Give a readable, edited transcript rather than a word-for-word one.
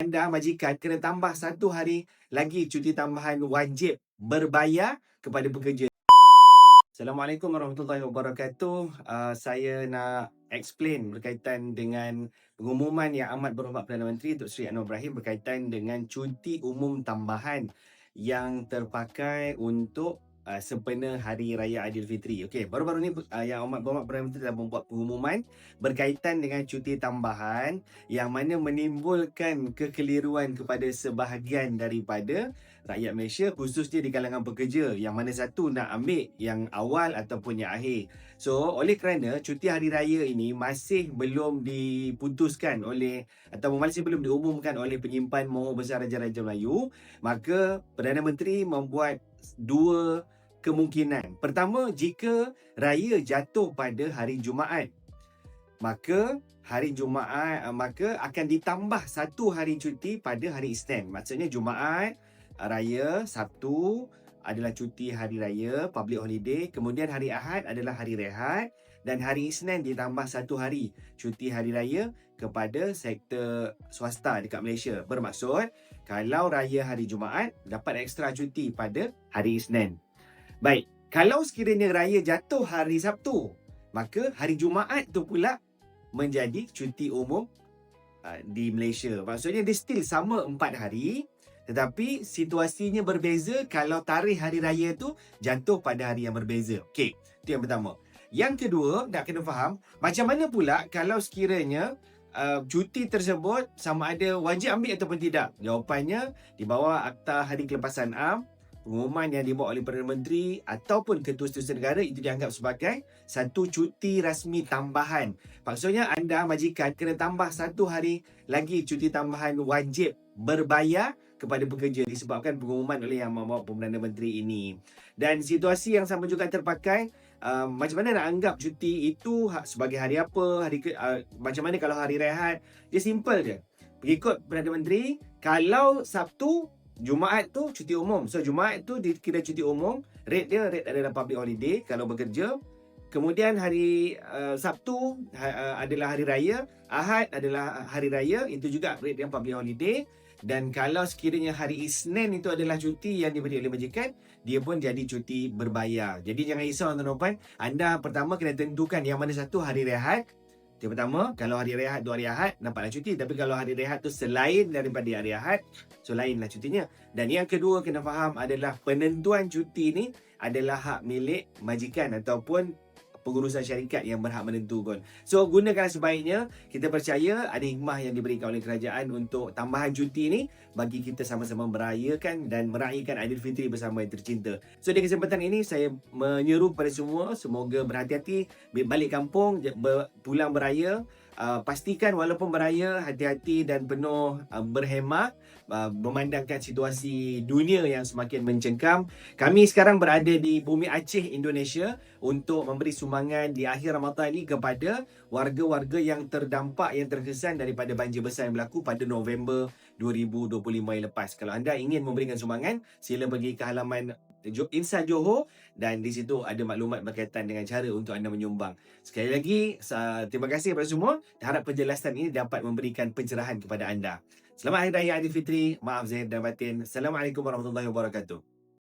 anda majikan kena tambah 1 hari lagi cuti tambahan wajib berbayar kepada pekerja. Assalamualaikum warahmatullahi wabarakatuh. Saya nak explain berkaitan dengan pengumuman yang amat berhormat Perdana Menteri Dr. Seri Anwar Ibrahim berkaitan dengan cuti umum tambahan yang terpakai untuk sempena Hari Raya Aidilfitri. Okey, baru-baru ni yang amat berhormat Perdana Menteri telah membuat pengumuman berkaitan dengan cuti tambahan yang mana menimbulkan kekeliruan kepada sebahagian daripada rakyat Malaysia, khususnya di kalangan pekerja, yang mana satu nak ambil yang awal ataupun yang akhir. So, oleh kerana cuti hari raya ini masih belum diputuskan oleh atau masih belum diumumkan oleh penyimpan Maha Besar Raja-Raja Melayu, maka Perdana Menteri membuat dua kemungkinan. Pertama, jika raya jatuh pada hari Jumaat, maka hari Jumaat maka akan ditambah 1 hari cuti pada hari Isnin. Maksudnya Jumaat Raya, Sabtu adalah cuti hari raya, public holiday. Kemudian hari Ahad adalah hari rehat. Dan hari Isnin ditambah 1 hari cuti hari raya kepada sektor swasta dekat Malaysia. Bermaksud, kalau raya hari Jumaat, dapat ekstra cuti pada hari Isnin. Baik, kalau sekiranya raya jatuh hari Sabtu, maka hari Jumaat tu pula menjadi cuti umum di Malaysia. Maksudnya dia still sama 4 hari, tetapi situasinya berbeza kalau tarikh hari raya tu jatuh pada hari yang berbeza. Okey, itu yang pertama. Yang kedua, nak kena faham, macam mana pula kalau sekiranya cuti tersebut sama ada wajib ambil ataupun tidak? Jawapannya, di bawah Akta Hari Kelepasan Am, pengumuman yang dibuat oleh Perdana Menteri ataupun Ketua Setiausaha Negara itu dianggap sebagai satu cuti rasmi tambahan. Maksudnya anda majikan kena tambah 1 hari lagi cuti tambahan wajib berbayar kepada pekerja disebabkan pengumuman oleh Yang Amat Perdana Menteri ini. Dan situasi yang sama juga terpakai, macam mana nak anggap cuti itu sebagai hari apa, macam mana kalau hari rehat. Dia simple je. Mengikut Perdana Menteri, kalau Sabtu, Jumaat tu cuti umum. So Jumaat tu dikira cuti umum. Rate adalah public holiday kalau bekerja. Kemudian hari Sabtu adalah hari raya, Ahad adalah hari raya, itu juga rate yang public holiday. Dan kalau sekiranya hari Isnin itu adalah cuti yang diberi oleh majikan, dia pun jadi cuti berbayar. Jadi jangan risau tuan-tuan, anda pertama kena tentukan yang mana satu hari rehat. Yang pertama, kalau hari rehat tu hari Ahad, nampaklah cuti. Tapi kalau hari rehat tu selain daripada hari Ahad, so lainlah cutinya. Dan yang kedua kena faham adalah penentuan cuti ni adalah hak milik majikan ataupun pengurusan syarikat yang berhak menentukan. So gunakan sebaiknya. Kita percaya ada hikmah yang diberikan oleh kerajaan untuk tambahan cuti ni bagi kita sama-sama merayakan dan meraihkan Aidilfitri bersama yang tercinta. So di kesempatan ini saya menyeru kepada semua, semoga berhati-hati balik kampung, pulang beraya. Pastikan walaupun beraya, hati-hati dan penuh berhemah, memandangkan situasi dunia yang semakin mencengkam. Kami sekarang berada di bumi Aceh, Indonesia, untuk memberi sumbangan di akhir Ramadan ini kepada warga-warga yang terdampak, yang terkesan daripada banjir besar yang berlaku pada November 2025 yang lepas. Kalau anda ingin memberikan sumbangan, sila pergi ke halaman Insan Johor dan di situ ada maklumat berkaitan dengan cara untuk anda menyumbang. Sekali lagi, terima kasih kepada semua. Harap penjelasan ini dapat memberikan pencerahan kepada anda. Selamat Hari Raya Aidilfitri. Maaf zahir dan batin. Assalamualaikum warahmatullahi wabarakatuh.